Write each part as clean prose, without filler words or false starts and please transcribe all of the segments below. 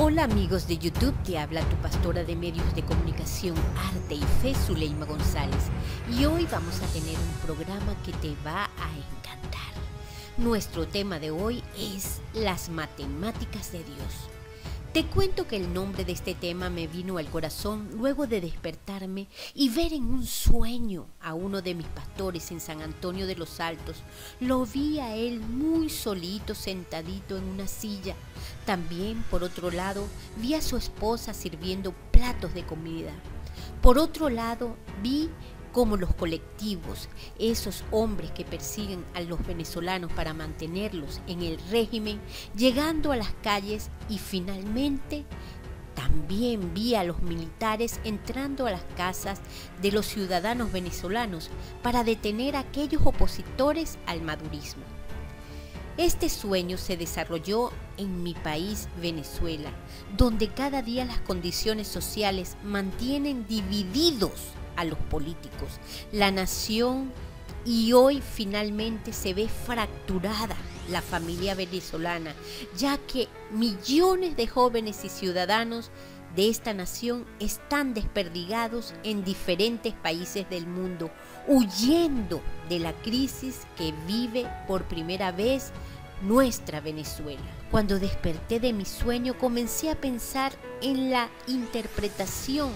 Hola amigos de YouTube, te habla tu pastora de medios de comunicación, arte y fe, Zuleima González. Y hoy vamos a tener un programa que te va a encantar. Nuestro tema de hoy es las matemáticas de Dios. Te cuento que el nombre de este tema me vino al corazón luego de despertarme y ver en un sueño a uno de mis pastores en San Antonio de los Altos. Lo vi a él muy solito, sentadito en una silla. También, por otro lado, vi a su esposa sirviendo platos de comida. Por otro lado, vi como los colectivos, esos hombres que persiguen a los venezolanos para mantenerlos en el régimen, llegando a las calles, y finalmente también vi a los militares entrando a las casas de los ciudadanos venezolanos para detener a aquellos opositores al madurismo. Este sueño se desarrolló en mi país, Venezuela, donde cada día las condiciones sociales mantienen divididos a los políticos, la nación, y hoy finalmente se ve fracturada la familia venezolana, ya que millones de jóvenes y ciudadanos de esta nación están desperdigados en diferentes países del mundo, huyendo de la crisis que vive por primera vez nuestra Venezuela. Cuando desperté de mi sueño, comencé a pensar en la interpretación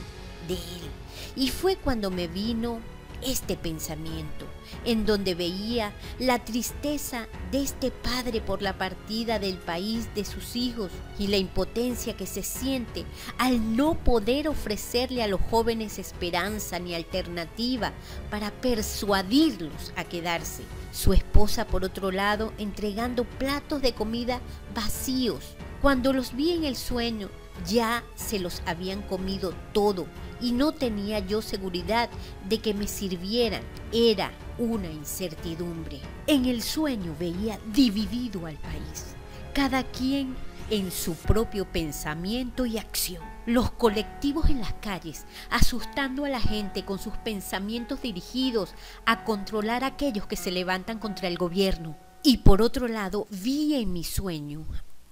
de él, y fue cuando me vino este pensamiento, en donde veía la tristeza de este padre por la partida del país de sus hijos y la impotencia que se siente al no poder ofrecerle a los jóvenes esperanza ni alternativa para persuadirlos a quedarse. Su esposa, por otro lado, entregando platos de comida vacíos. Cuando los vi en el sueño, ya se los habían comido todo y no tenía yo seguridad de que me sirvieran. Era una incertidumbre. En el sueño veía dividido al país, cada quien en su propio pensamiento y acción. Los colectivos en las calles, asustando a la gente con sus pensamientos dirigidos a controlar a aquellos que se levantan contra el gobierno. Y por otro lado, vi en mi sueño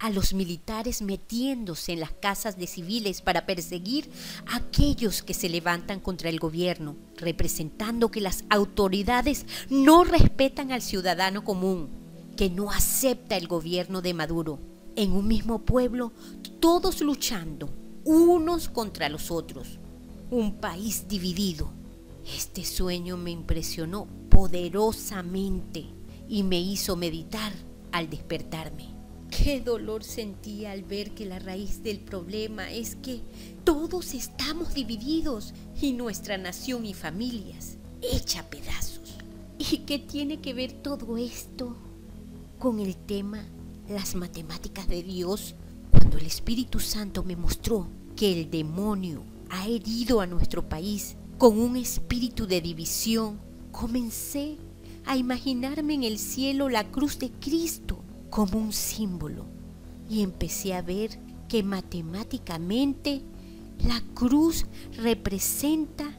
a los militares metiéndose en las casas de civiles para perseguir a aquellos que se levantan contra el gobierno, representando que las autoridades no respetan al ciudadano común, que no acepta el gobierno de Maduro. En un mismo pueblo, todos luchando, unos contra los otros. Un país dividido. Este sueño me impresionó poderosamente y me hizo meditar al despertarme. Qué dolor sentía al ver que la raíz del problema es que todos estamos divididos y nuestra nación y familias hecha a pedazos. ¿Y qué tiene que ver todo esto con el tema las matemáticas de Dios? Cuando el Espíritu Santo me mostró que el demonio ha herido a nuestro país con un espíritu de división, comencé a imaginarme en el cielo la cruz de Cristo como un símbolo, y empecé a ver que matemáticamente la cruz representa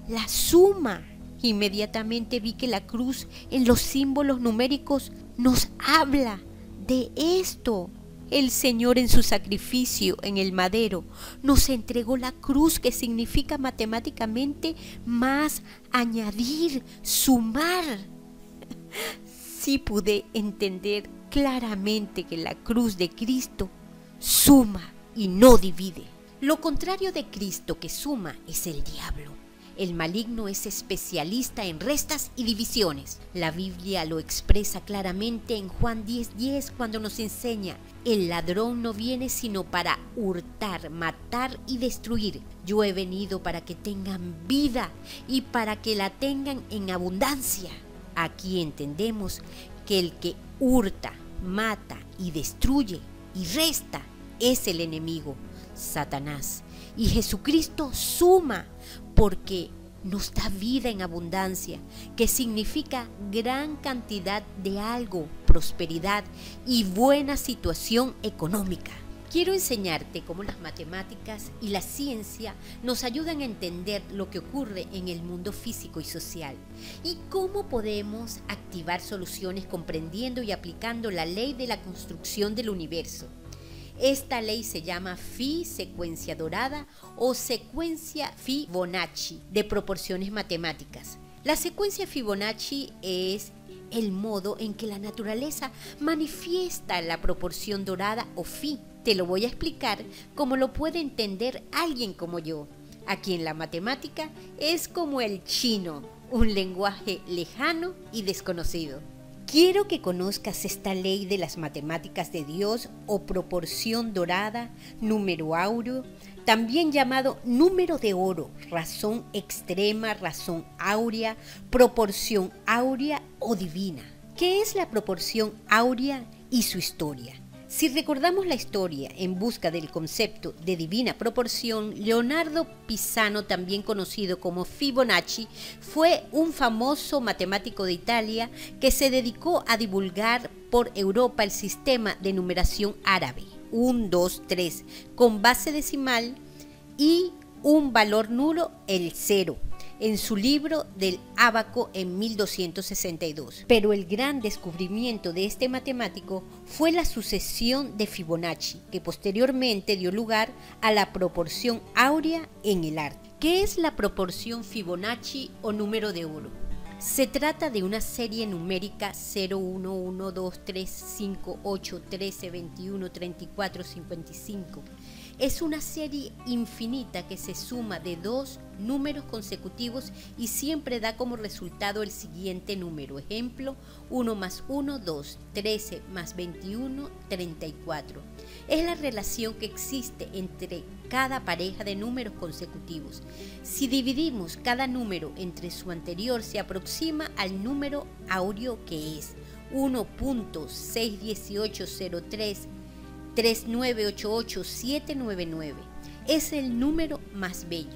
la suma. Inmediatamente vi que la cruz en los símbolos numéricos nos habla de esto. El Señor en su sacrificio en el madero nos entregó la cruz, que significa matemáticamente más, añadir, sumar. Sí pude entender claramente que la cruz de Cristo suma y no divide. Lo contrario de Cristo, que suma, es el diablo. El maligno es especialista en restas y divisiones. La Biblia lo expresa claramente en Juan 10:10 cuando nos enseña: el ladrón no viene sino para hurtar, matar y destruir. Yo he venido para que tengan vida y para que la tengan en abundancia. Aquí entendemos que el que hurta, mata y destruye y resta es el enemigo, Satanás. Y Jesucristo suma, porque nos da vida en abundancia, que significa gran cantidad de algo, prosperidad y buena situación económica. Quiero enseñarte cómo las matemáticas y la ciencia nos ayudan a entender lo que ocurre en el mundo físico y social, y cómo podemos activar soluciones comprendiendo y aplicando la ley de la construcción del universo. Esta ley se llama Phi, secuencia dorada, o secuencia Fibonacci de proporciones matemáticas. La secuencia Fibonacci es el modo en que la naturaleza manifiesta la proporción dorada o Phi. Te lo voy a explicar como lo puede entender alguien como yo. Aquí en la matemática es como el chino, un lenguaje lejano y desconocido. Quiero que conozcas esta ley de las matemáticas de Dios o proporción dorada, número áureo, también llamado número de oro, razón extrema, razón áurea, proporción áurea o divina. ¿Qué es la proporción áurea y su historia? Si recordamos la historia en busca del concepto de divina proporción, Leonardo Pisano, también conocido como Fibonacci, fue un famoso matemático de Italia que se dedicó a divulgar por Europa el sistema de numeración árabe, 1, 2, 3, con base decimal y un valor nulo, el 0. En su libro del Ábaco en 1262. Pero el gran descubrimiento de este matemático fue la sucesión de Fibonacci, que posteriormente dio lugar a la proporción áurea en el arte. ¿Qué es la proporción Fibonacci o número de oro? Se trata de una serie numérica 0, 1, 1, 2, 3, 5, 8, 13, 21, 34, 55. Es una serie infinita que se suma de dos números consecutivos y siempre da como resultado el siguiente número. Ejemplo, 1 más 1, 2, 13 más 21, 34. Es la relación que existe entre cada pareja de números consecutivos. Si dividimos cada número entre su anterior, se aproxima al número áureo, que es 1.61803 3988799. Es el número más bello.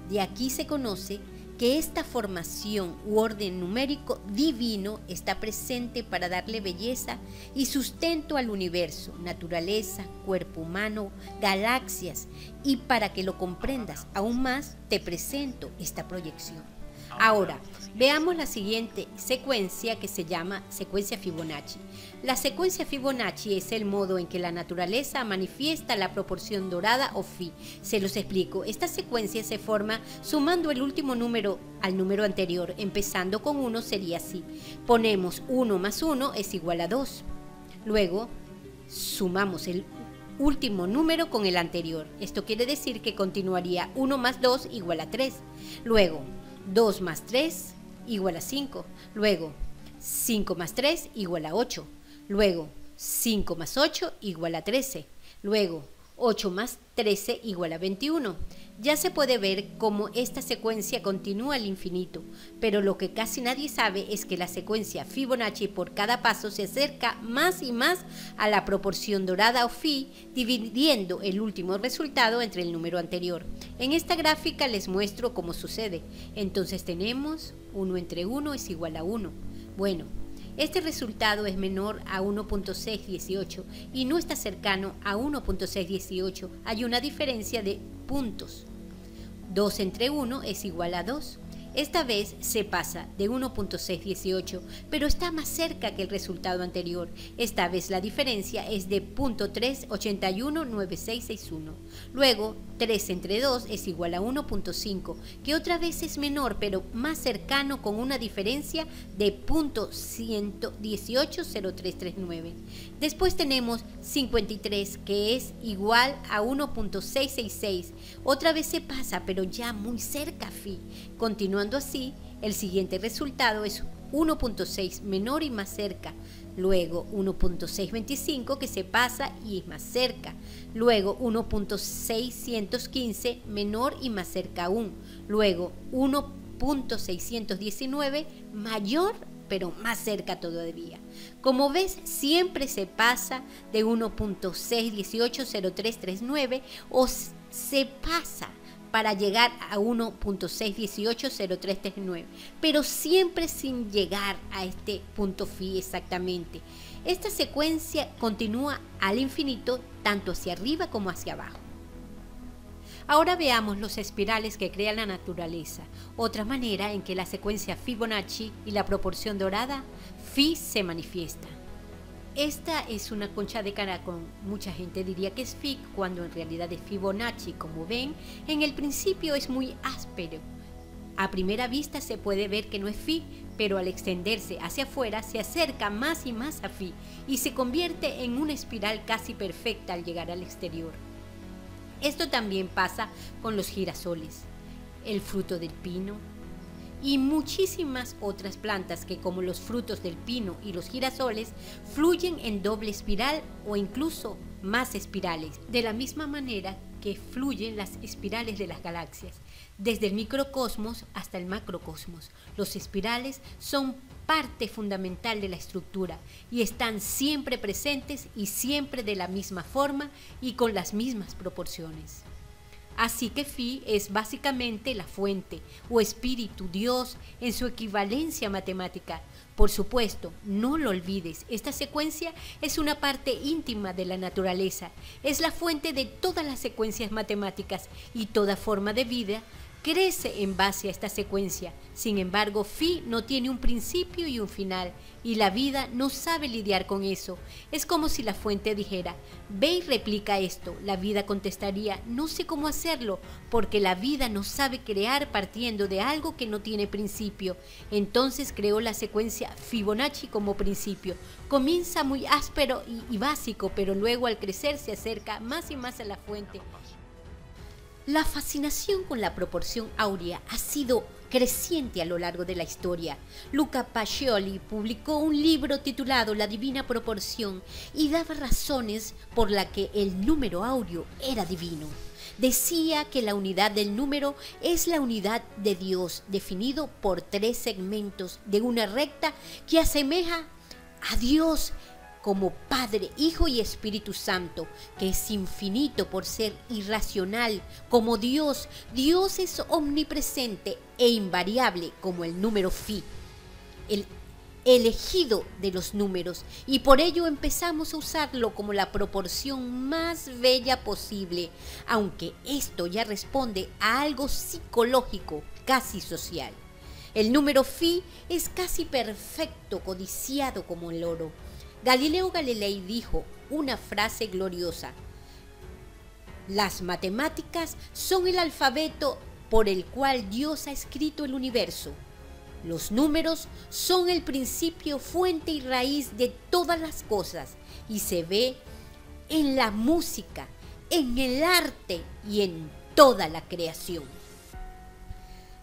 De aquí se conoce que esta formación u orden numérico divino está presente para darle belleza y sustento al universo, naturaleza, cuerpo humano, galaxias, y para que lo comprendas aún más, te presento esta proyección. Ahora, veamos la siguiente secuencia, que se llama secuencia Fibonacci. La secuencia Fibonacci es el modo en que la naturaleza manifiesta la proporción dorada o Phi. Se los explico. Esta secuencia se forma sumando el último número al número anterior. Empezando con 1 sería así. Ponemos 1 más 1 es igual a 2. Luego sumamos el último número con el anterior. Esto quiere decir que continuaría 1 más 2 igual a 3. Luego 2 más 3 igual a 5. Luego 5 más 3 igual a 8. Luego 5 más 8 igual a 13. Luego 8 más 13 igual a 21. Ya se puede ver cómo esta secuencia continúa al infinito, pero lo que casi nadie sabe es que la secuencia Fibonacci por cada paso se acerca más y más a la proporción dorada o Phi, dividiendo el último resultado entre el número anterior. En esta gráfica les muestro cómo sucede. Entonces tenemos 1 entre 1 es igual a 1. Bueno, este resultado es menor a 1.618 y no está cercano a 1.618. Hay una diferencia de puntos. 2 entre 1 es igual a 2. Esta vez se pasa de 1.618, pero está más cerca que el resultado anterior. Esta vez la diferencia es de 0.3819661. Luego, 3 entre 2 es igual a 1.5, que otra vez es menor, pero más cercano, con una diferencia de 0.1180339. Después tenemos 53, que es igual a 1.666. Otra vez se pasa, pero ya muy cerca, Phi. Continuando así, el siguiente resultado es 1.6 menor y más cerca. Luego 1.625, que se pasa y es más cerca. Luego 1.615 menor y más cerca aún. Luego 1.619 mayor pero más cerca todavía. Como ves, siempre se pasa de 1.6180339 o se pasa para llegar a 1.6180339, pero siempre sin llegar a este punto Phi exactamente. Esta secuencia continúa al infinito, tanto hacia arriba como hacia abajo. Ahora veamos los espirales que crea la naturaleza, otra manera en que la secuencia Fibonacci y la proporción dorada Phi se manifiesta. Esta es una concha de caracol. Mucha gente diría que es Fi, cuando en realidad es Fibonacci. Como ven, en el principio es muy áspero. A primera vista se puede ver que no es Fi, pero al extenderse hacia afuera se acerca más y más a Fi y se convierte en una espiral casi perfecta al llegar al exterior. Esto también pasa con los girasoles, el fruto del pino y muchísimas otras plantas que, como los frutos del pino y los girasoles, fluyen en doble espiral o incluso más espirales, de la misma manera que fluyen las espirales de las galaxias. Desde el microcosmos hasta el macrocosmos, los espirales son parte fundamental de la estructura y están siempre presentes y siempre de la misma forma y con las mismas proporciones. Así que Fi es básicamente la fuente o espíritu, Dios, en su equivalencia matemática. Por supuesto, no lo olvides, esta secuencia es una parte íntima de la naturaleza, es la fuente de todas las secuencias matemáticas y toda forma de vida crece en base a esta secuencia. Sin embargo, Fi no tiene un principio y un final, y la vida no sabe lidiar con eso. Es como si la fuente dijera, ve y replica esto. La vida contestaría, no sé cómo hacerlo, porque la vida no sabe crear partiendo de algo que no tiene principio. Entonces creó la secuencia Fibonacci como principio. Comienza muy áspero y básico, pero luego al crecer se acerca más y más a la fuente. La fascinación con la proporción áurea ha sido creciente a lo largo de la historia. Luca Pacioli publicó un libro titulado La Divina Proporción y daba razones por las que el número áureo era divino. Decía que la unidad del número es la unidad de Dios, definido por 3 segmentos de una recta que asemeja a Dios como Padre, Hijo y Espíritu Santo, que es infinito por ser irracional como Dios. Dios es omnipresente e invariable como el número Fi, el elegido de los números, y por ello empezamos a usarlo como la proporción más bella posible, aunque esto ya responde a algo psicológico, casi social. El número Fi es casi perfecto, codiciado como el oro. Galileo Galilei dijo una frase gloriosa: las matemáticas son el alfabeto por el cual Dios ha escrito el universo. Los números son el principio, fuente y raíz de todas las cosas, y se ve en la música, en el arte y en toda la creación.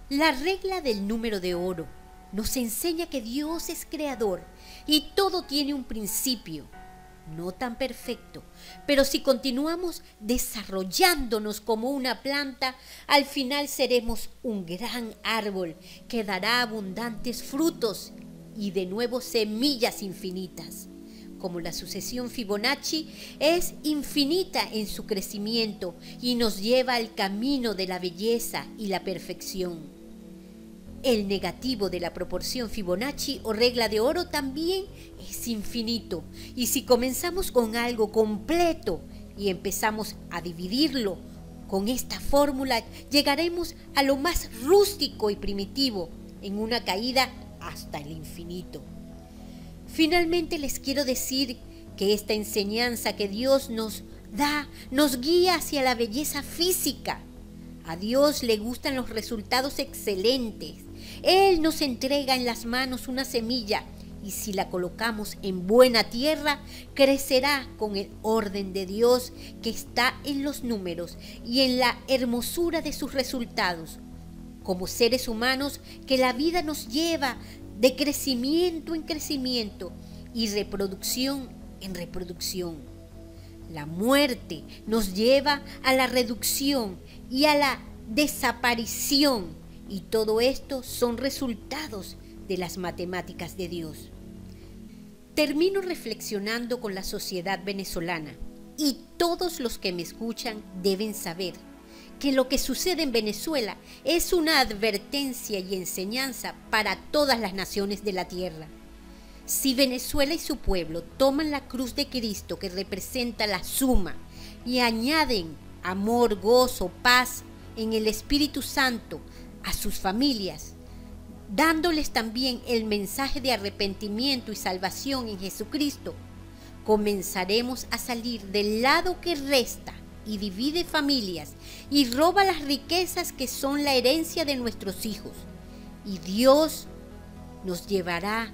La regla del número de oro nos enseña que Dios es creador y todo tiene un principio, no tan perfecto, pero si continuamos desarrollándonos como una planta, al final seremos un gran árbol que dará abundantes frutos y de nuevo semillas infinitas. Como la sucesión Fibonacci es infinita en su crecimiento y nos lleva al camino de la belleza y la perfección. El negativo de la proporción Fibonacci o regla de oro también es infinito. Y si comenzamos con algo completo y empezamos a dividirlo con esta fórmula, llegaremos a lo más rústico y primitivo, en una caída hasta el infinito. Finalmente les quiero decir que esta enseñanza que Dios nos da nos guía hacia la belleza física. A Dios le gustan los resultados excelentes. Él nos entrega en las manos una semilla y si la colocamos en buena tierra, crecerá con el orden de Dios que está en los números y en la hermosura de sus resultados. Como seres humanos, que la vida nos lleva de crecimiento en crecimiento y reproducción en reproducción. La muerte nos lleva a la reducción y a la desaparición. Y todo esto son resultados de las matemáticas de Dios. Termino reflexionando con la sociedad venezolana y todos los que me escuchan deben saber que lo que sucede en Venezuela es una advertencia y enseñanza para todas las naciones de la tierra. Si Venezuela y su pueblo toman la cruz de Cristo que representa la suma y añaden amor, gozo, paz en el Espíritu Santo a sus familias, dándoles también el mensaje de arrepentimiento y salvación en Jesucristo, comenzaremos a salir del lado que resta y divide familias y roba las riquezas que son la herencia de nuestros hijos. Y Dios nos llevará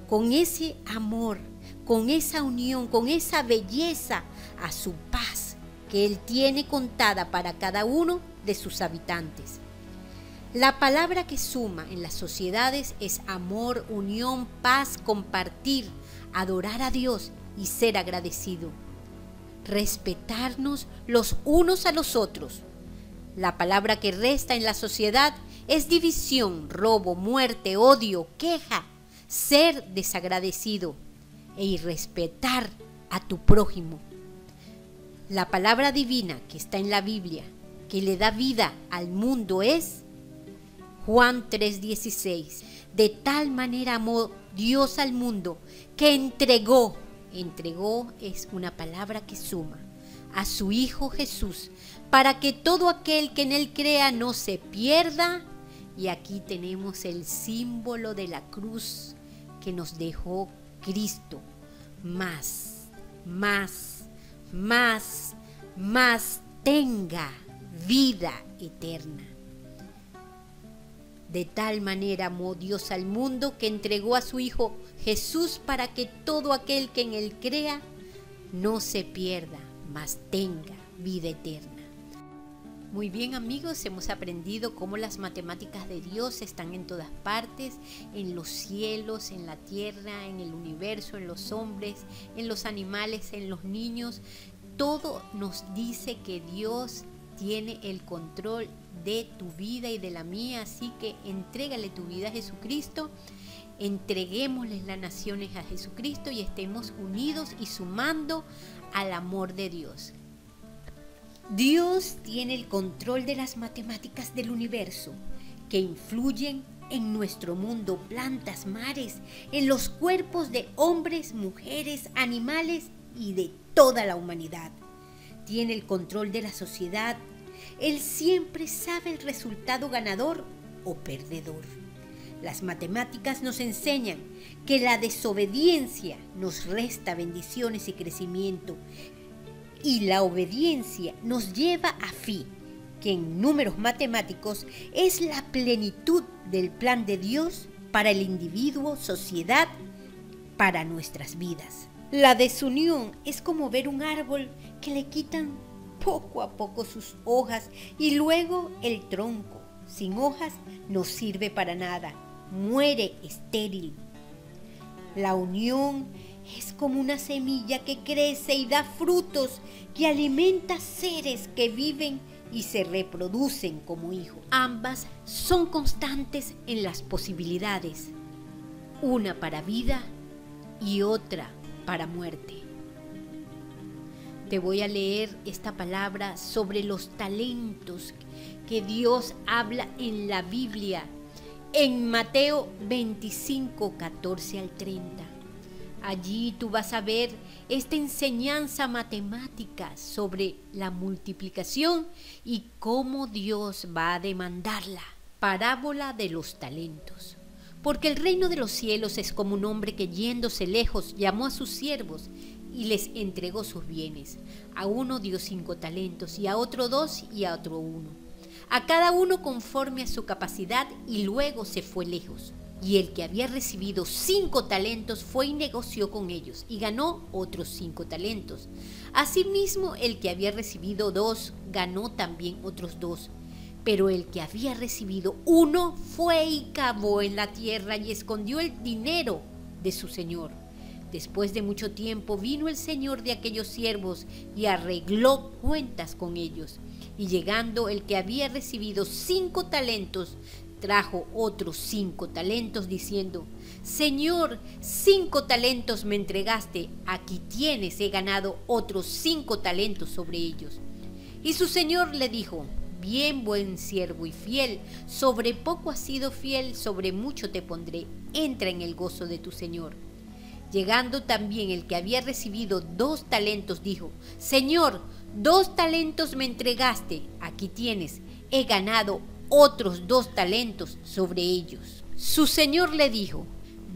con ese amor, con esa unión, con esa belleza a su paz que Él tiene contada para cada uno de sus habitantes. La palabra que suma en las sociedades es amor, unión, paz, compartir, adorar a Dios y ser agradecido. Respetarnos los unos a los otros. La palabra que resta en la sociedad es división, robo, muerte, odio, queja, ser desagradecido e irrespetar a tu prójimo. La palabra divina que está en la Biblia, que le da vida al mundo, es Juan 3:16. De tal manera amó Dios al mundo que entregó es una palabra que suma, a su Hijo Jesús, para que todo aquel que en Él crea no se pierda. Y aquí tenemos el símbolo de la cruz que nos dejó Cristo. Más tenga vida eterna. De tal manera amó Dios al mundo que entregó a su Hijo Jesús para que todo aquel que en Él crea no se pierda, mas tenga vida eterna. Muy bien, amigos, hemos aprendido cómo las matemáticas de Dios están en todas partes, en los cielos, en la tierra, en el universo, en los hombres, en los animales, en los niños. Todo nos dice que Dios tiene el control de tu vida y de la mía, así que entrégale tu vida a Jesucristo, entreguémosles las naciones a Jesucristo y estemos unidos y sumando al amor de Dios. Dios tiene el control de las matemáticas del universo que influyen en nuestro mundo, plantas, mares, en los cuerpos de hombres, mujeres, animales y de toda la humanidad. Tiene el control de la sociedad. Él siempre sabe el resultado ganador o perdedor. Las matemáticas nos enseñan que la desobediencia nos resta bendiciones y crecimiento, y la obediencia nos lleva a fin, que en números matemáticos es la plenitud del plan de Dios para el individuo, sociedad, para nuestras vidas. La desunión es como ver un árbol que le quitan poco a poco sus hojas y luego el tronco sin hojas no sirve para nada, muere estéril. La unión es como una semilla que crece y da frutos, que alimenta seres que viven y se reproducen como hijos. Ambas son constantes en las posibilidades, una para vida y otra para muerte. Te voy a leer esta palabra sobre los talentos que Dios habla en la Biblia, en Mateo 25, 14 al 30. Allí tú vas a ver esta enseñanza matemática sobre la multiplicación y cómo Dios va a demandarla. Parábola de los talentos. Porque el reino de los cielos es como un hombre que yéndose lejos llamó a sus siervos y les entregó sus bienes. A uno dio 5 talentos, y a otro 2, y a otro 1. A cada uno conforme a su capacidad, y luego se fue lejos. Y el que había recibido 5 talentos fue y negoció con ellos, y ganó otros 5 talentos. Asimismo, el que había recibido 2 ganó también otros 2. Pero el que había recibido 1 fue y cavó en la tierra y escondió el dinero de su señor. Después de mucho tiempo vino el señor de aquellos siervos y arregló cuentas con ellos. Y llegando el que había recibido 5 talentos, trajo otros 5 talentos, diciendo: Señor, 5 talentos me entregaste, aquí tienes, he ganado otros 5 talentos sobre ellos. Y su señor le dijo: Bien, buen siervo y fiel, sobre poco has sido fiel, sobre mucho te pondré, entra en el gozo de tu señor. Llegando también el que había recibido 2 talentos, dijo: Señor, 2 talentos me entregaste, aquí tienes, he ganado otros 2 talentos sobre ellos. Su señor le dijo: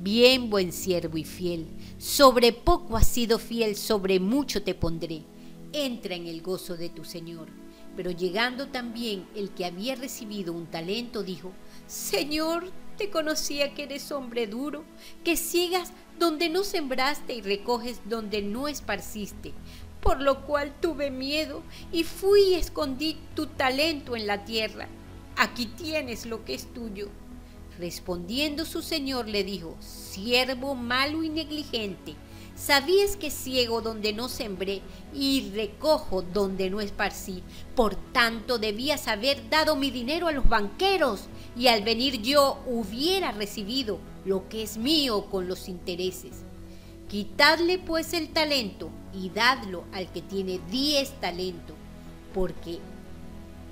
Bien, buen siervo y fiel, sobre poco has sido fiel, sobre mucho te pondré. Entra en el gozo de tu Señor. Pero llegando también el que había recibido un talento, dijo: Señor, te conocía que eres hombre duro, que ciegas donde no sembraste y recoges donde no esparciste. Por lo cual tuve miedo y fui y escondí tu talento en la tierra. Aquí tienes lo que es tuyo. Respondiendo su señor le dijo: Siervo malo y negligente, sabías que ciego donde no sembré y recojo donde no esparcí. Por tanto debías haber dado mi dinero a los banqueros, y al venir yo hubiera recibido lo que es mío con los intereses. Quitadle pues el talento y dadlo al que tiene 10 talentos, porque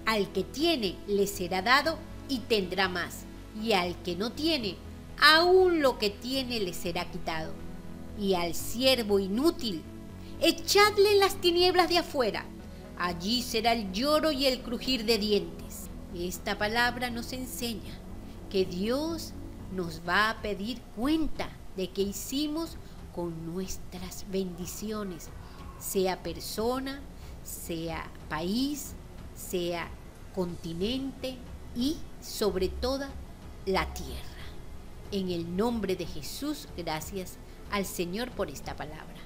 al que tiene le será dado y tendrá más, y al que no tiene, aún lo que tiene le será quitado. Y al siervo inútil, echadle en las tinieblas de afuera, allí será el lloro y el crujir de dientes. Esta palabra nos enseña que Dios nos va a pedir cuenta de qué hicimos con nuestras bendiciones, sea persona, sea país, sea continente y sobre todo la tierra. En el nombre de Jesús, gracias al Señor por esta palabra.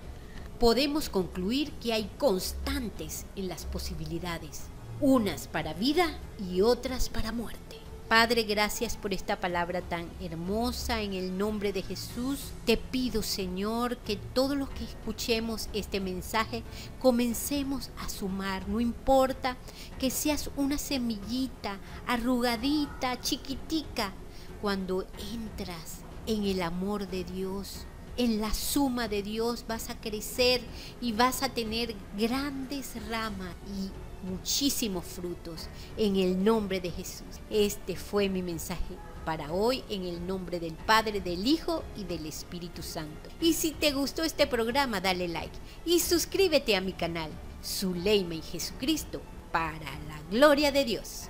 Podemos concluir que hay constantes en las posibilidades, unas para vida y otras para muerte. Padre, gracias por esta palabra tan hermosa. En el nombre de Jesús te pido, Señor, que todos los que escuchemos este mensaje comencemos a sumar. No importa que seas una semillita arrugadita, chiquitica, cuando entras en el amor de Dios, en la suma de Dios, vas a crecer y vas a tener grandes ramas y muchísimos frutos en el nombre de Jesús. Este fue mi mensaje para hoy, en el nombre del Padre, del Hijo y del Espíritu Santo. Y si te gustó este programa, dale like y suscríbete a mi canal, Zuleima y Jesucristo, para la gloria de Dios.